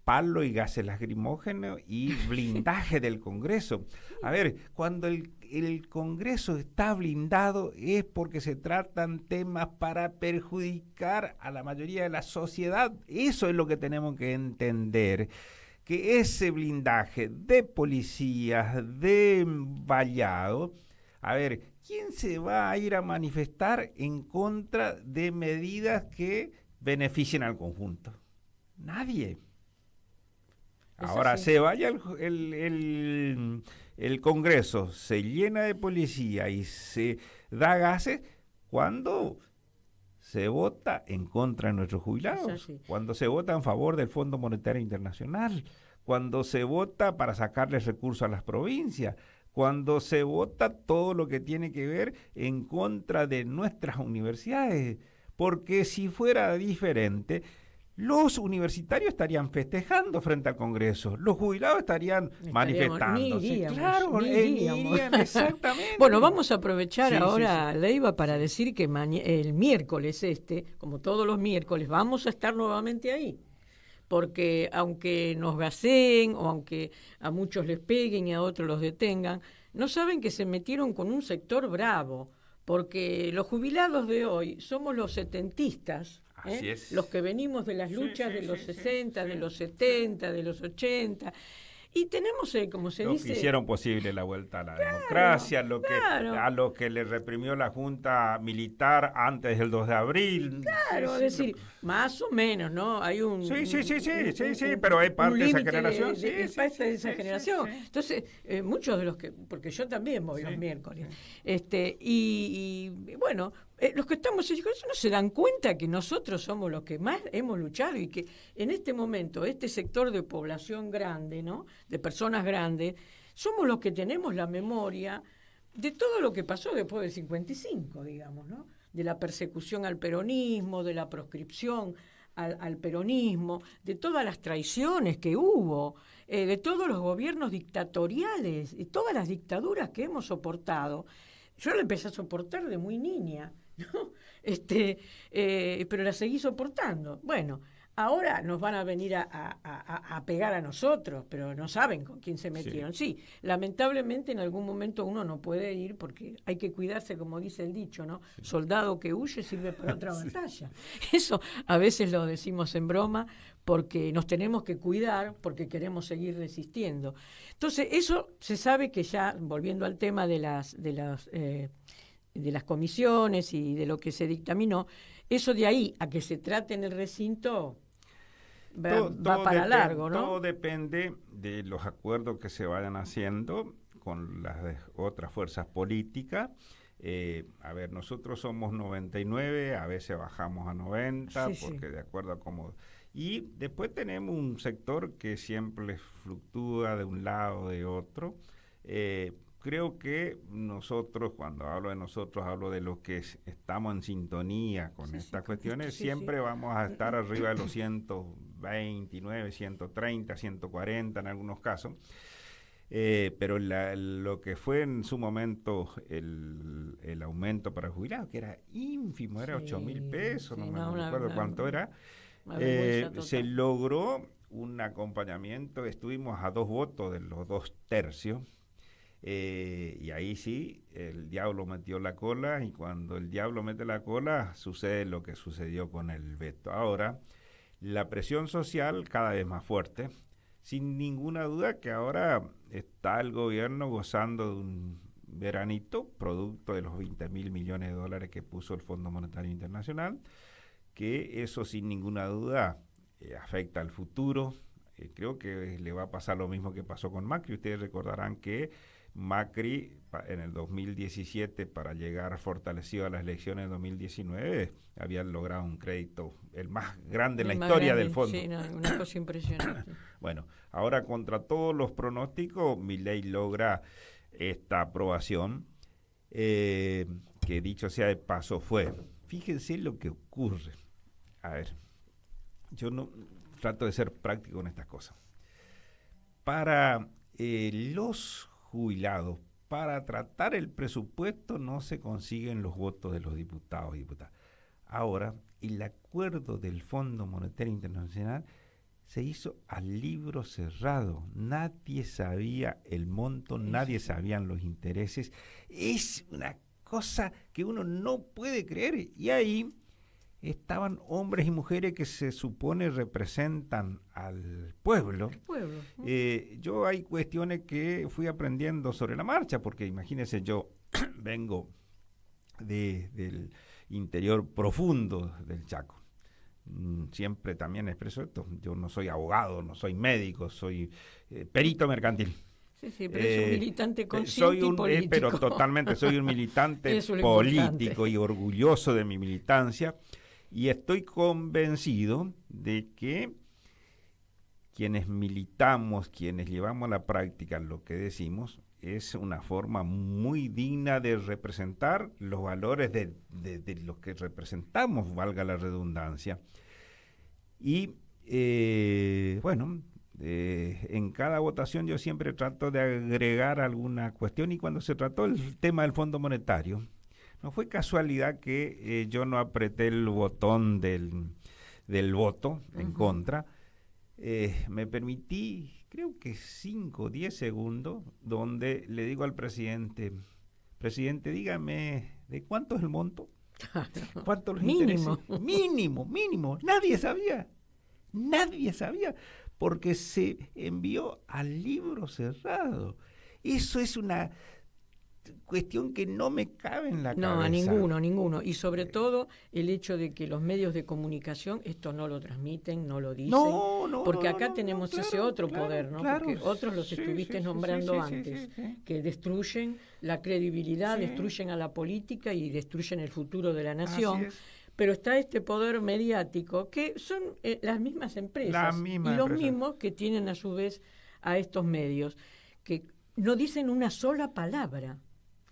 palo y gases lacrimógenos y blindaje del Congreso. A ver, cuando el Congreso está blindado es porque se tratan temas para perjudicar a la mayoría de la sociedad. Eso es lo que tenemos que entender, que ese blindaje de policías, de vallados, a ver, ¿quién se va a ir a manifestar en contra de medidas que beneficien al conjunto? Nadie. Ahora, se vaya el Congreso, se llena de policía y se da gases cuando se vota en contra de nuestros jubilados, cuando se vota en favor del Fondo Monetario Internacional, cuando se vota para sacarles recursos a las provincias, cuando se vota todo lo que tiene que ver en contra de nuestras universidades, porque si fuera diferente, los universitarios estarían festejando frente al Congreso, los jubilados estarían manifestándose. Irían, exactamente. Bueno, vamos a aprovechar ahora, Leiva, para decir que el miércoles como todos los miércoles, vamos a estar nuevamente ahí. Porque aunque nos gaseen o aunque a muchos les peguen y a otros los detengan, no saben que se metieron con un sector bravo, porque los jubilados de hoy somos los setentistas, Así es. los que venimos de las luchas de los 60, de los 70, de los 80, y tenemos, como se dice... Los que hicieron posible la vuelta a la democracia, a lo que le reprimió la Junta Militar antes del 2 de abril. Claro, es decir, más o menos, ¿no? Hay un... Sí, pero hay parte de esa generación. Parte de esa generación. Entonces, muchos de los que... Porque yo también voy los miércoles. Y bueno... los que estamos en eso no se dan cuenta que nosotros somos los que más hemos luchado y que en este momento, este sector de población grande, ¿no? De personas grandes, somos los que tenemos la memoria de todo lo que pasó después del 55, digamos, ¿no? De la persecución al peronismo, de la proscripción al peronismo, de todas las traiciones que hubo, de todos los gobiernos dictatoriales, de todas las dictaduras que hemos soportado. Yo la empecé a soportar de muy niña, ¿no? Pero la seguí soportando. Bueno, ahora nos van a venir a pegar a nosotros, pero no saben con quién se metieron. Sí, lamentablemente en algún momento uno no puede ir porque hay que cuidarse, como dice el dicho, ¿no? Sí. Soldado que huye sirve para otra batalla. Eso a veces lo decimos en broma porque nos tenemos que cuidar porque queremos seguir resistiendo. Entonces, eso se sabe que ya, volviendo al tema de las comisiones y de lo que se dictaminó, eso de ahí a que se trate en el recinto va para largo, ¿no? Todo depende de los acuerdos que se vayan haciendo con las otras fuerzas políticas. A ver, nosotros somos 99, a veces bajamos a 90, porque de acuerdo a cómo... Y después tenemos un sector que siempre fluctúa de un lado o de otro. Creo que nosotros, cuando hablo de nosotros, hablo de los que estamos en sintonía con estas cuestiones, siempre vamos a estar arriba de los 129, 130, 140 en algunos casos. Pero lo que fue en su momento el aumento para jubilados, que era ínfimo, era 8.000 pesos, no me acuerdo cuánto era, se logró un acompañamiento, estuvimos a 2 votos de los 2 tercios, y ahí sí, el diablo metió la cola, y cuando el diablo mete la cola, sucede lo que sucedió con el veto. Ahora, la presión social cada vez más fuerte, sin ninguna duda que ahora está el gobierno gozando de un veranito, producto de los 20.000 millones de dólares que puso el Fondo Monetario Internacional, que eso sin ninguna duda afecta al futuro, creo que le va a pasar lo mismo que pasó con Macri. Ustedes recordarán que Macri en el 2017, para llegar fortalecido a las elecciones de 2019, había logrado un crédito, el más grande en la historia del fondo. Sí, no, una cosa impresionante. Bueno, ahora contra todos los pronósticos, Milei logra esta aprobación, que dicho sea de paso fue. Fíjense lo que ocurre. A ver, yo no trato de ser práctico en estas cosas. Para los jubilados, para tratar el presupuesto no se consiguen los votos de los diputados y diputadas. Ahora, el acuerdo del Fondo Monetario Internacional se hizo a libro cerrado. Nadie sabía el monto, nadie sabía los intereses. Es una cosa que uno no puede creer. Y ahí estaban hombres y mujeres que se supone representan al pueblo. Yo hay cuestiones que fui aprendiendo sobre la marcha, porque imagínense, yo vengo del interior profundo del Chaco. Siempre también expreso esto. Yo no soy abogado, no soy médico, soy perito mercantil. Sí, pero es un militante consciente y político. Pero totalmente, soy un militante político y orgulloso de mi militancia. Y estoy convencido de que quienes militamos, quienes llevamos a la práctica lo que decimos, es una forma muy digna de representar los valores de los que representamos, valga la redundancia. Y en cada votación yo siempre trato de agregar alguna cuestión, y cuando se trató el tema del Fondo Monetario, no fue casualidad que yo no apreté el botón del voto en contra. Me permití, creo que 5 o 10 segundos, donde le digo al presidente, dígame, ¿de cuánto es el monto? ¿Cuánto los intereses? Mínimo. Nadie sabía, porque se envió al libro cerrado. Eso es una cuestión que no me cabe en la cabeza. No, a ninguno. Y sobre todo el hecho de que los medios de comunicación esto no lo transmiten, no lo dicen. Porque acá tenemos ese otro poder, ¿no? Claro, porque otros los estuviste nombrando antes, que destruyen la credibilidad, destruyen a la política y destruyen el futuro de la nación. Pero está este poder mediático que son las mismas empresas y los mismos que tienen a su vez a estos medios, que no dicen una sola palabra.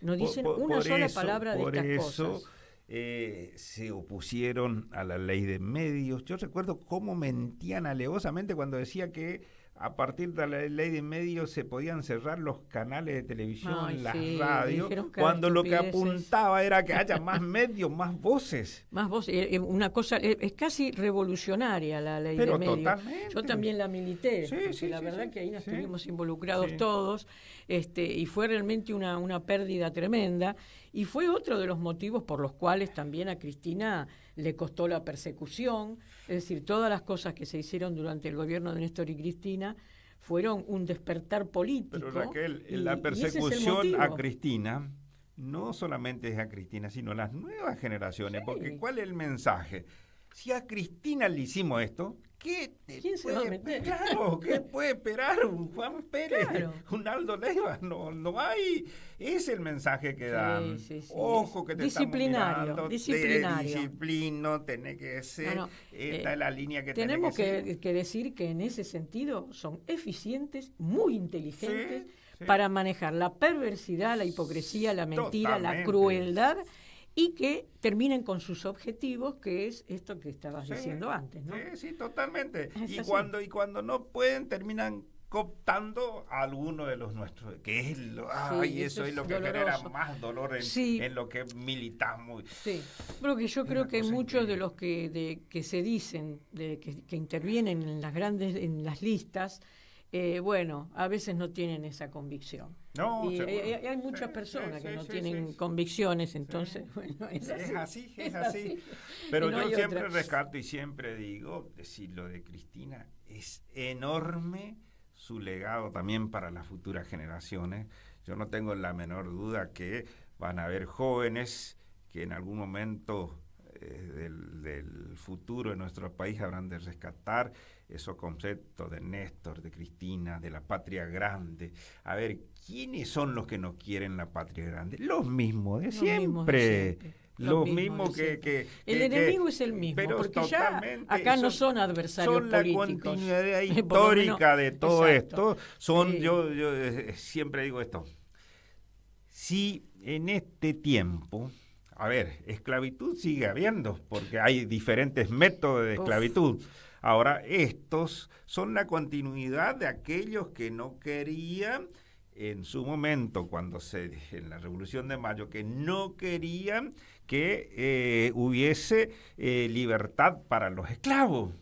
No dicen una sola palabra de estas cosas. Se opusieron a la ley de medios. Yo recuerdo cómo mentían alevosamente cuando decía que a partir de la ley de medios se podían cerrar los canales de televisión, las radios, cuando lo que apuntaba era que haya más medios, más voces. Más voces, una cosa, es casi revolucionaria la ley de medios. Totalmente. Yo también la milité, porque la verdad que ahí nos estuvimos involucrados todos, y fue realmente una pérdida tremenda, y fue otro de los motivos por los cuales también a Cristina le costó la persecución. Es decir, todas las cosas que se hicieron durante el gobierno de Néstor y Cristina fueron un despertar político. Pero Raquel, la persecución a Cristina no solamente es a Cristina, sino a las nuevas generaciones, porque ¿cuál es el mensaje? Si a Cristina le hicimos esto, ¿quién se va a meter? Claro, ¿qué puede esperar un Juan Pérez, un Aldo Leiva? No hay. Es el mensaje que dan. Ojo que te estamos mirando. Disciplino, tenés que ser. Esta es la línea que tenemos que decir que en ese sentido son eficientes, muy inteligentes para manejar la perversidad, la hipocresía, la mentira, la crueldad, y que terminen con sus objetivos, que es esto que estabas diciendo antes, ¿no? Sí, totalmente. Y cuando no pueden, terminan cooptando a alguno de los nuestros, que es eso es lo que genera más dolor en lo que militamos. Sí, porque yo creo que muchos de los que se dicen, que intervienen en las listas, a veces no tienen esa convicción. Hay muchas personas que no tienen convicciones, entonces, es así. Es así. Pero yo siempre rescato y siempre digo, decir lo de Cristina, es enorme su legado también para las futuras generaciones. Yo no tengo la menor duda que van a haber jóvenes que en algún momento del futuro de nuestro país habrán de rescatar esos conceptos de Néstor, de Cristina, de la patria grande. A ver, ¿quiénes son los que no quieren la patria grande? Los mismos de siempre. Los mismos que el enemigo es el mismo, pero porque ya acá no son adversarios políticos. Son la continuidad histórica de todo esto. Son, yo siempre digo esto. Si en este tiempo, a ver, esclavitud sigue habiendo, porque hay diferentes métodos de esclavitud. Ahora, estos son la continuidad de aquellos que no querían en su momento, en la Revolución de Mayo, que no querían que hubiese libertad para los esclavos.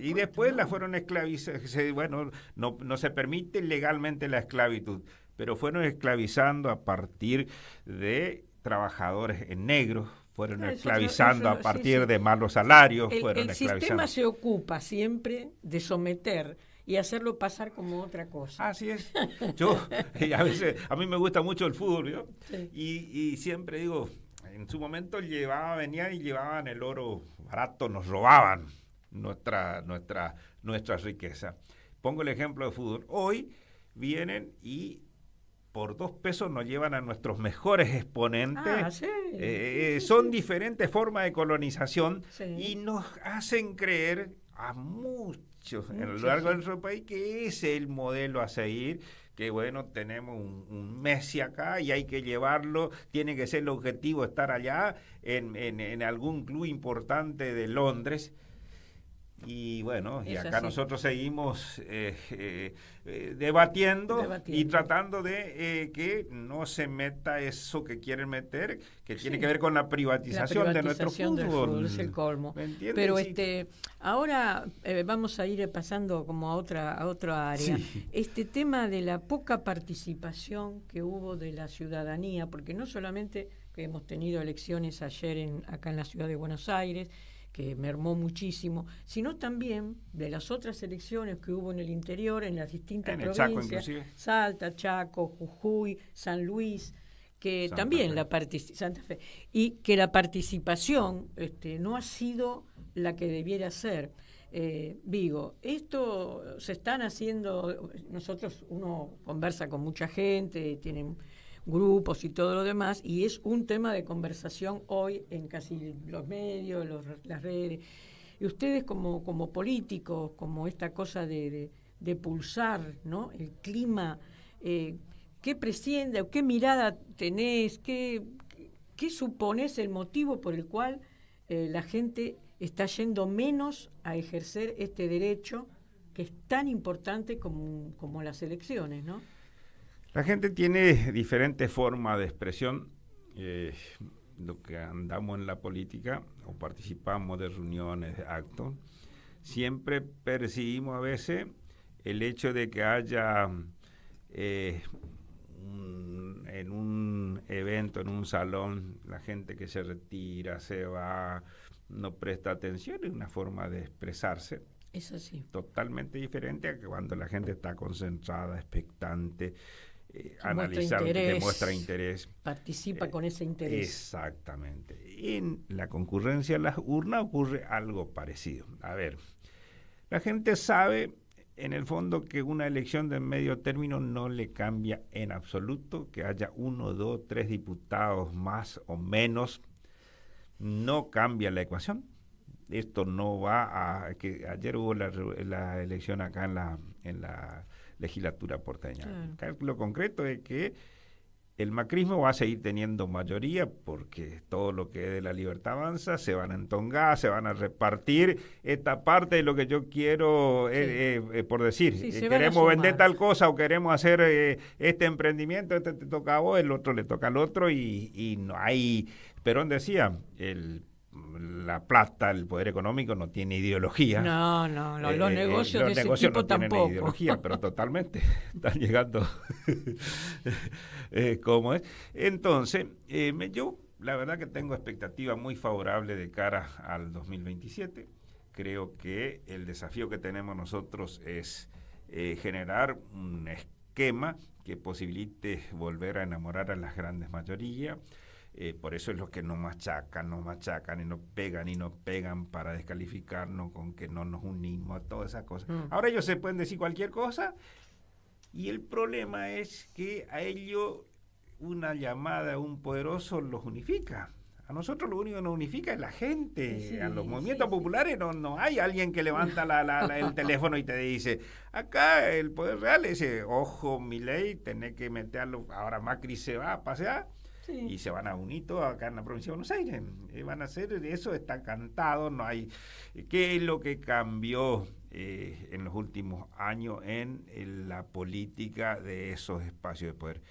Y después la fueron esclavizadas. Bueno, no se permite legalmente la esclavitud, pero fueron esclavizando a partir de trabajadores en negro, fueron esclavizando a partir de malos salarios. El sistema se ocupa siempre de someter y hacerlo pasar como otra cosa. Así es. A mí me gusta mucho el fútbol, ¿no? Sí. Y siempre digo, en su momento venían y llevaban el oro barato, nos robaban nuestra riqueza. Pongo el ejemplo de fútbol. Hoy vienen y por 2 pesos nos llevan a nuestros mejores exponentes. Son diferentes formas de colonización y nos hacen creer a muchos a lo largo de nuestro país que es el modelo a seguir, que bueno, tenemos un Messi acá y hay que llevarlo, tiene que ser el objetivo estar allá en algún club importante de Londres. Y bueno, y acá nosotros seguimos debatiendo y tratando de que no se meta eso que quieren meter, que tiene que ver con la privatización de nuestro fútbol. Es el colmo. Pero ahora vamos a ir pasando como a otra área. Sí. Este tema de la poca participación que hubo de la ciudadanía, porque no solamente que hemos tenido elecciones ayer acá en la ciudad de Buenos Aires, que mermó muchísimo, sino también de las otras elecciones que hubo en el interior, en las distintas provincias, Salta, Chaco, Jujuy, San Luis, que Santa también Fe. Santa Fe, y que la participación no ha sido la que debiera ser. Esto se están haciendo, uno conversa con mucha gente, tienen grupos y todo lo demás, y es un tema de conversación hoy en casi los medios, las redes. Y ustedes como políticos, como esta cosa de pulsar, ¿no?, el clima, ¿qué presciende o qué mirada tenés? ¿Qué suponés el motivo por el cual la gente está yendo menos a ejercer este derecho que es tan importante como las elecciones, ¿no? La gente tiene diferentes formas de expresión. Lo que andamos en la política o participamos de reuniones, de actos, siempre percibimos a veces el hecho de que haya en un evento, en un salón, la gente que se retira, se va, no presta atención, es una forma de expresarse. Es así. Totalmente diferente a que cuando la gente está concentrada, expectante, analizar, demuestra interés. Participa con ese interés. Exactamente. En la concurrencia a las urnas ocurre algo parecido. A ver, la gente sabe en el fondo que una elección de medio término no le cambia en absoluto, que haya 1, 2, 3 diputados más o menos, no cambia la ecuación. Esto no va a... que ayer hubo la elección acá en la legislatura porteña. Claro. Lo concreto es que el macrismo va a seguir teniendo mayoría porque todo lo que es de la Libertad Avanza se van a entongar, se van a repartir esta parte de lo que yo quiero, por decir, queremos vender tal cosa o queremos hacer este emprendimiento, te toca a vos, el otro le toca al otro y no hay... Perón decía, la plata, el poder económico no tiene ideología. No, los negocios de ese tipo no tampoco. Tienen ideología, pero totalmente están llegando como es. Entonces, yo la verdad que tengo expectativa muy favorable de cara al 2027. Creo que el desafío que tenemos nosotros es generar un esquema que posibilite volver a enamorar a las grandes mayorías, Por eso es lo que nos machacan y nos pegan para descalificarnos con que no nos unimos, todas esas cosas. Ahora ellos se pueden decir cualquier cosa y el problema es que a ellos una llamada a un poderoso los unifica. A nosotros lo único que nos unifica es la gente. Sí, a los movimientos populares no hay alguien que levanta el teléfono y te dice, acá el poder real dice, ojo, Milei, tenés que meterlo, ahora Macri se va a pasear. Sí. Y se van a unir todos acá en la provincia de Buenos Aires. Van a hacer, eso está cantado, no hay. ¿Qué es lo que cambió en los últimos años en la política de esos espacios de poder?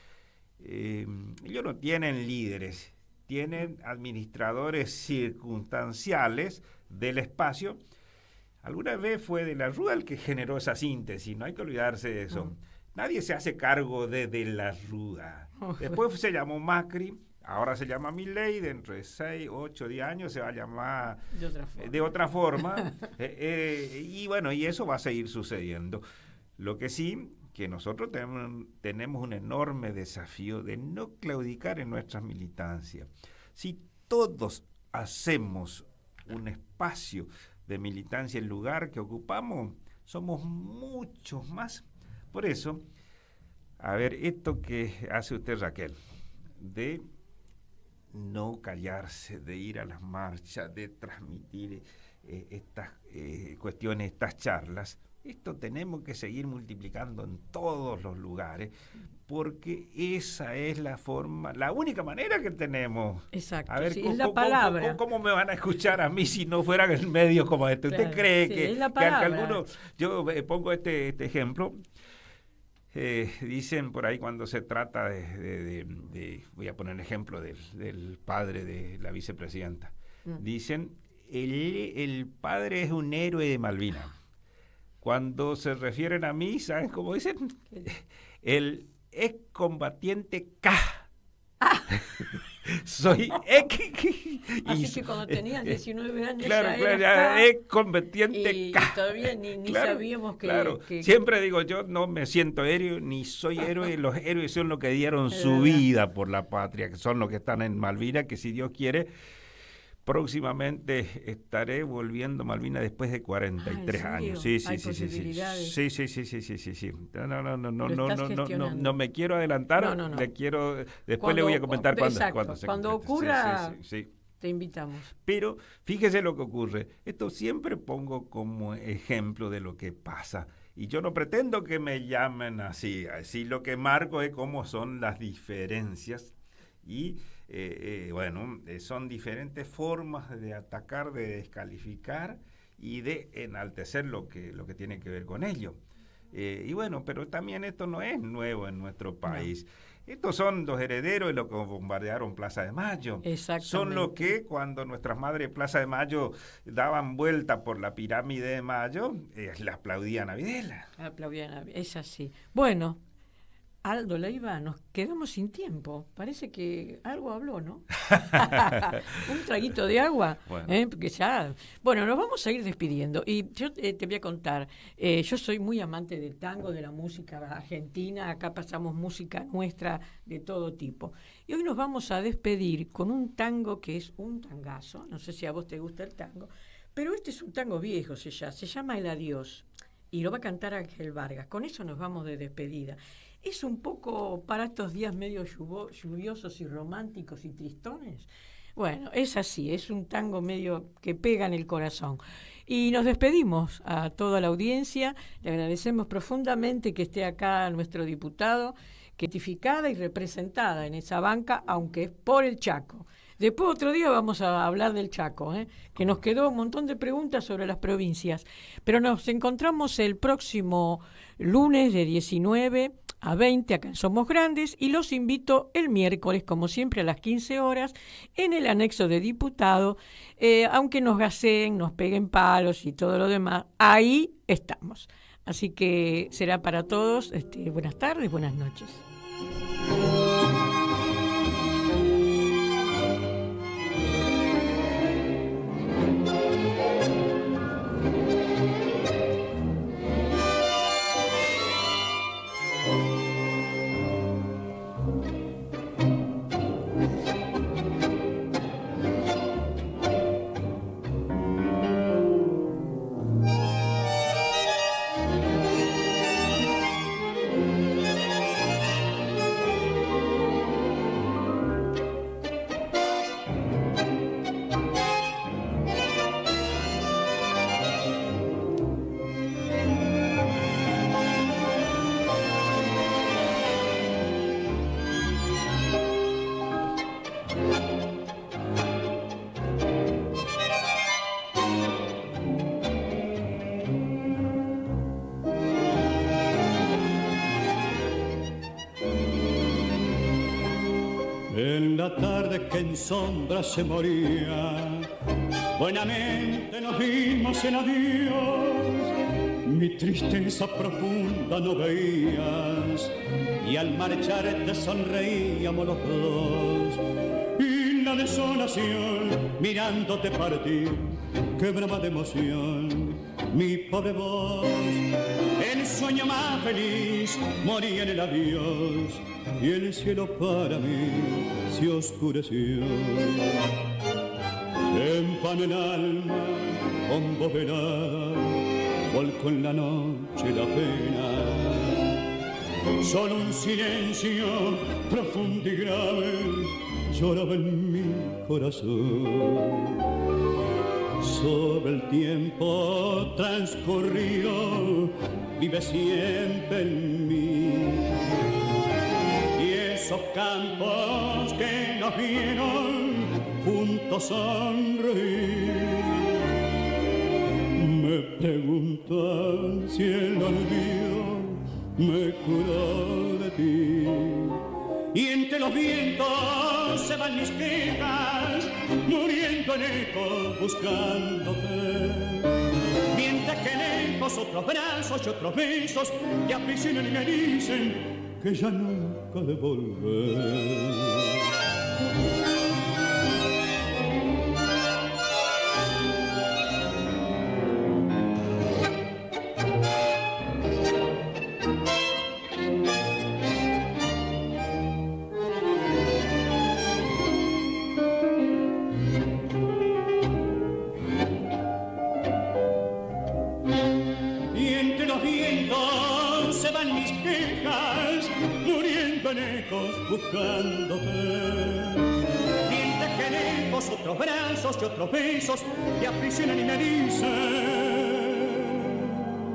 Ellos no tienen líderes, tienen administradores circunstanciales del espacio. Alguna vez fue De la Rúa el que generó esa síntesis, no hay que olvidarse de eso. Nadie se hace cargo de la Rúa. Después se llamó Macri, ahora se llama Milei, dentro de 6, 8, 10 años se va a llamar de otra forma. Y bueno, y eso va a seguir sucediendo. Lo que sí, que nosotros tenemos un enorme desafío de no claudicar en nuestras militancias. Si todos hacemos un espacio de militancia en el lugar que ocupamos, somos muchos más. Por eso, a ver, esto que hace usted, Raquel, de no callarse, de ir a las marchas, de transmitir estas cuestiones, estas charlas, esto tenemos que seguir multiplicando en todos los lugares, porque esa es la forma, la única manera que tenemos. Exacto, a ver, sí, es la palabra. ¿Cómo me van a escuchar a mí si no fueran en medios como este? ¿Usted cree sí, que es la palabra. algunos, yo pongo este ejemplo, dicen por ahí cuando se trata de voy a poner el ejemplo del padre de la vicepresidenta, dicen, el padre es un héroe de Malvinas. Cuando se refieren a mí, ¿saben cómo dicen? El excombatiente K. Soy Así que cuando tenías 19 años ya excombatiente y K. todavía ni sabíamos que... Siempre digo, yo no me siento héroe, ni soy héroe. Los héroes son los que dieron su vida por la patria, que son los que están en Malvinas, que si Dios quiere... Próximamente estaré volviendo a Malvinas después de 43 años. Sí. No me quiero adelantar. No. Después le voy a comentar cuándo se cuando ocurra. Sí. Te invitamos. Pero fíjese lo que ocurre. Esto siempre pongo como ejemplo de lo que pasa. Y yo no pretendo que me llamen así. Así lo que marco es cómo son las diferencias. Y son diferentes formas de atacar, de descalificar y de enaltecer lo que tiene que ver con ello. Pero también esto no es nuevo en nuestro país. No. Estos son los herederos de los que bombardearon Plaza de Mayo. Exactamente. Son los que cuando nuestras madres de Plaza de Mayo daban vuelta por la pirámide de Mayo, le aplaudían a Videla. Es así. Bueno, Aldo Leiva, nos quedamos sin tiempo. Parece que algo habló, ¿no? Un traguito de agua. Bueno. Porque ya... Bueno, nos vamos a ir despidiendo. Y yo te voy a contar. Yo soy muy amante del tango, de la música argentina. Acá pasamos música nuestra de todo tipo. Y hoy nos vamos a despedir con un tango que es un tangazo. No sé si a vos te gusta el tango. Pero este es un tango viejo, se llama El Adiós. Y lo va a cantar Ángel Vargas. Con eso nos vamos de despedida. Es un poco para estos días medio lluviosos y románticos y tristones. Bueno, es así, es un tango medio que pega en el corazón. Y nos despedimos a toda la audiencia. Le agradecemos profundamente que esté acá nuestro diputado, que identificada y representada en esa banca, aunque es por el Chaco. Después otro día vamos a hablar del Chaco, que nos quedó un montón de preguntas sobre las provincias. Pero nos encontramos el próximo lunes de 19 a 20 acá en Somos Grandes y los invito el miércoles, como siempre, a las 15 horas en el anexo de diputado. Aunque nos gaseen, nos peguen palos y todo lo demás, ahí estamos. Así que será para todos. Buenas tardes, buenas noches. En la tarde que en sombra se moría, buenamente nos vimos en adiós. Mi tristeza profunda no veías, y al marchar te sonreíamos los dos. Y la desolación, mirándote partir, quebraba de emoción mi pobre voz. El sueño más feliz moría en el adiós, y el cielo para mí se oscureció. Empano el alma con voz velada, volco en la noche la pena. Solo un silencio profundo y grave lloraba en mi corazón. Sobre el tiempo transcurrido vive siempre en mí, y esos campos que nos vieron juntos sonreír me preguntan si el olvido me curó de ti. Y entre los vientos se van mis quejas, muriendo en eco buscándote. Mientras que lejos otros brazos y otros besos te aprisionan y me dicen que ya nunca he de volver. Buscándote, mientras que lejos otros brazos y otros besos te aprisionan y me dicen